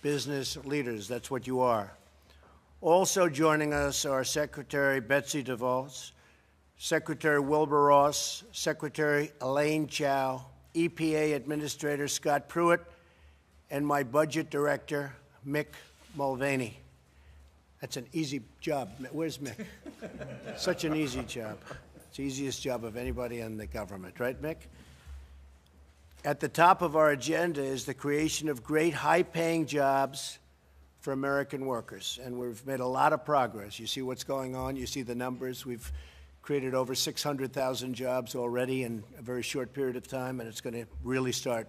business leaders. That's what you are. Also joining us are Secretary Betsy DeVos, Secretary Wilbur Ross, Secretary Elaine Chao, EPA Administrator Scott Pruitt, and my Budget Director, Mick Mulvaney. That's an easy job. Where's Mick? Such an easy job. It's the easiest job of anybody in the government, right, Mick? At the top of our agenda is the creation of great high-paying jobs for American workers, and we've made a lot of progress. You see what's going on. You see the numbers. We've created over 600,000 jobs already in a very short period of time, and it's going to really start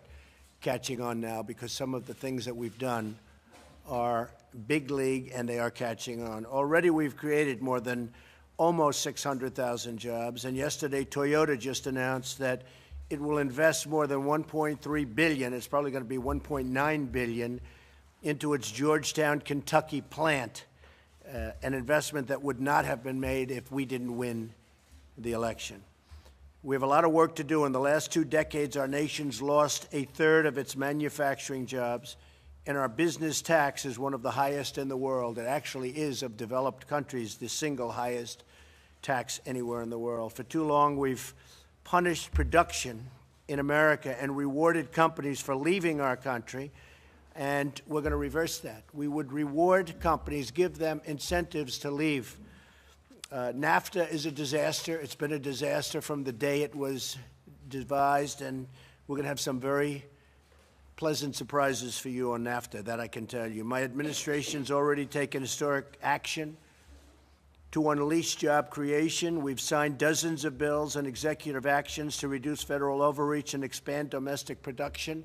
catching on now because some of the things that we've done are big league, and they are catching on. Already we've created more than almost 600,000 jobs, and yesterday Toyota just announced that it will invest more than $1.3 billion. It's probably going to be $1.9 billion into its Georgetown, Kentucky plant, an investment that would not have been made if we didn't win the election. We have a lot of work to do. In the last 2 decades, our nation's lost 1/3 of its manufacturing jobs, and our business tax is one of the highest in the world. It actually is, of developed countries, the single highest tax anywhere in the world. For too long, we've punished production in America and rewarded companies for leaving our country, and we're going to reverse that. We would reward companies, give them incentives to leave. NAFTA is a disaster. It's been a disaster from the day it was devised, and we're going to have some very pleasant surprises for you on NAFTA, that I can tell you. My administration's already taken historic action to unleash job creation. We've signed dozens of bills and executive actions to reduce federal overreach and expand domestic production.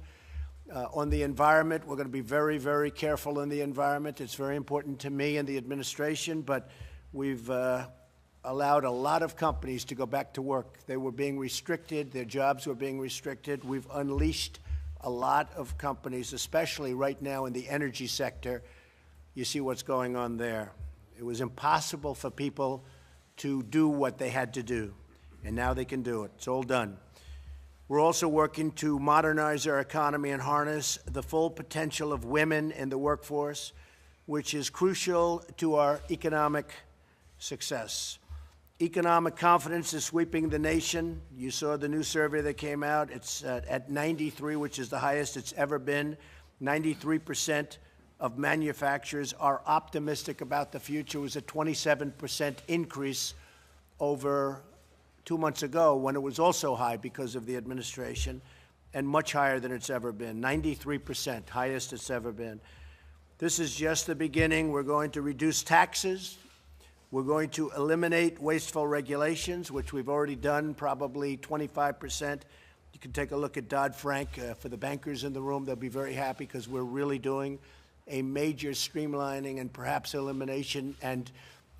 On the environment, we're going to be very, very careful in the environment. It's very important to me and the administration, but we've allowed a lot of companies to go back to work. They were being restricted. Their jobs were being restricted. We've unleashed a lot of companies, especially right now in the energy sector. You see what's going on there. It was impossible for people to do what they had to do, and now they can do it. It's all done. We're also working to modernize our economy and harness the full potential of women in the workforce, which is crucial to our economic success. Economic confidence is sweeping the nation. You saw the new survey that came out. It's at 93, which is the highest it's ever been. 93% of manufacturers are optimistic about the future. It was a 27% increase over 2 months ago, when it was also high because of the administration, and much higher than it's ever been. 93%, highest it's ever been. This is just the beginning. We're going to reduce taxes. We're going to eliminate wasteful regulations, which we've already done, probably 25%. You can take a look at Dodd-Frank. For the bankers in the room, they'll be very happy because we're really doing a major streamlining and perhaps elimination and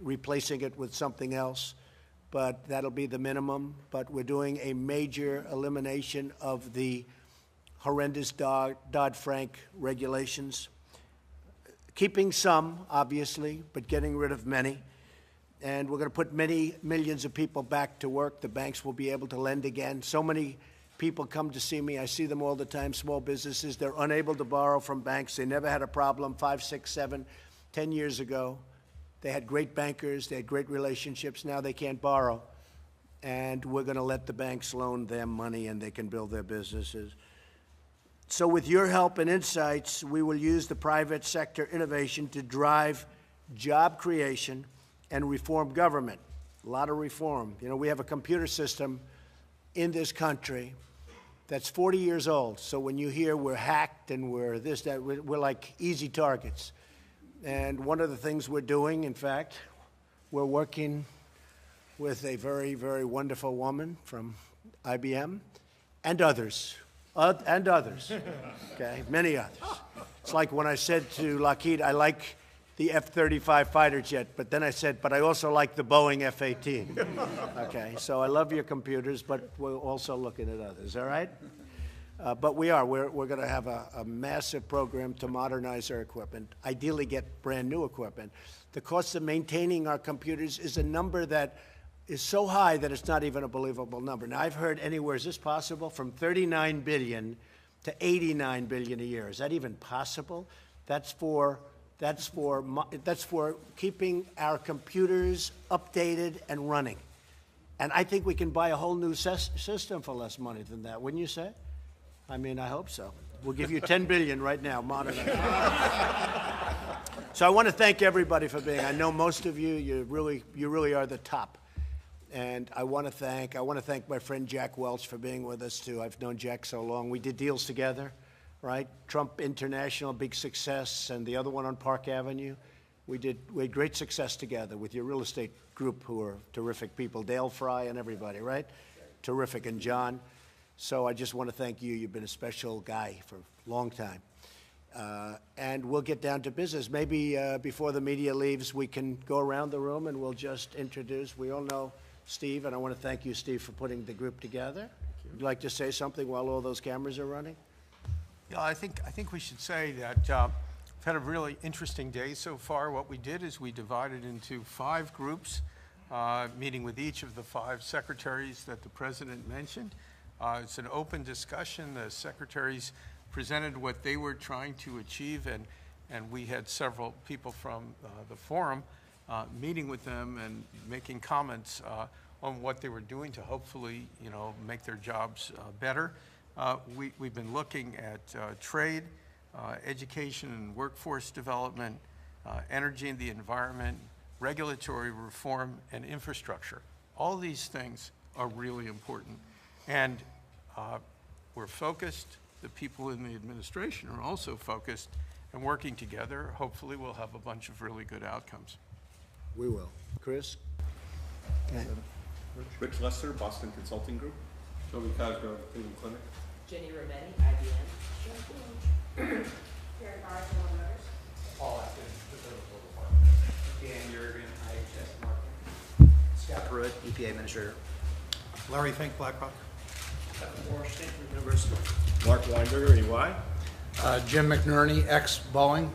replacing it with something else. But that'll be the minimum. But we're doing a major elimination of the horrendous Dodd-Frank regulations. Keeping some, obviously, but getting rid of many. And we're going to put many millions of people back to work. The banks will be able to lend again. So many people come to see me. I see them all the time, small businesses. They're unable to borrow from banks. They never had a problem 5, 6, 7, 10 years ago. They had great bankers. They had great relationships. Now they can't borrow. And we're going to let the banks loan them money, and they can build their businesses. So with your help and insights, we will use the private sector innovation to drive job creation and reform government. A lot of reform. You know, we have a computer system in this country that's 40 years old. So when you hear we're hacked and we're this, that, we're like easy targets. And one of the things we're doing, in fact, we're working with a very, very wonderful woman from IBM and others, okay, many others. It's like when I said to Lockheed, I like the F-35 fighter jet, but then I said, but I also like the Boeing F-18. Okay, so I love your computers, but we're also looking at others, all right? But we're going to have a massive program to modernize our equipment, ideally get brand new equipment. The cost of maintaining our computers is a number that is so high that it's not even a believable number. Now, I've heard anywhere, is this possible, from $39 billion to $89 billion a year. Is that even possible? That's for keeping our computers updated and running. And I think we can buy a whole new system for less money than that, wouldn't you say? I mean, I hope so. We'll give you $10 billion right now, monitor. So I want to thank everybody for being. I know most of you, you really are the top. And I want to thank my friend Jack Welch for being with us too. I've known Jack so long. We did deals together, right? Trump International, big success, and the other one on Park Avenue. We had great success together with your real estate group, who are terrific people, Dale Fry and everybody, right? Terrific, and John. So I just want to thank you. You've been a special guy for a long time. And we'll get down to business. Maybe before the media leaves, we can go around the room and we'll just introduce. We all know Steve, and I want to thank you, Steve, for putting the group together. Would you like to say something while all those cameras are running? Yeah, I think we should say that we've had a really interesting day so far. What we did is we divided into 5 groups, meeting with each of the 5 secretaries that the president mentioned. It's an open discussion. The secretaries presented what they were trying to achieve, and we had several people from the forum meeting with them and making comments on what they were doing to hopefully, make their jobs better. We've been looking at trade, education and workforce development, energy and the environment, regulatory reform, and infrastructure. All these things are really important. And we're focused. The people in the administration are also focused and working together. Hopefully we'll have a bunch of really good outcomes. We will. Chris? Okay. Rich Lester, Boston Consulting Group. Toby Cosgrove, Cleveland Clinic. Jenny Rometty, IBM. Karen Barr, General Motors. Paul Atkins, Pacific Department. Dan Yergin, IHS Marketing. Scott Pruitt, EPA Administrator. Larry Fink, BlackRock. University. Mark Weinberger, EY. Jim McNerney, ex-Boeing.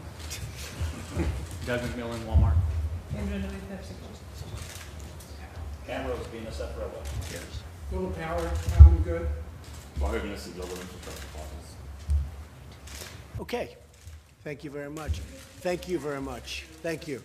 Doug McMillan, Walmart. Cam Rose, BNSF Railway. Yes. Little Power, Common Good. Wahoo Municipal Global Infrastructure Partners. Okay. Thank you very much. Thank you very much. Thank you.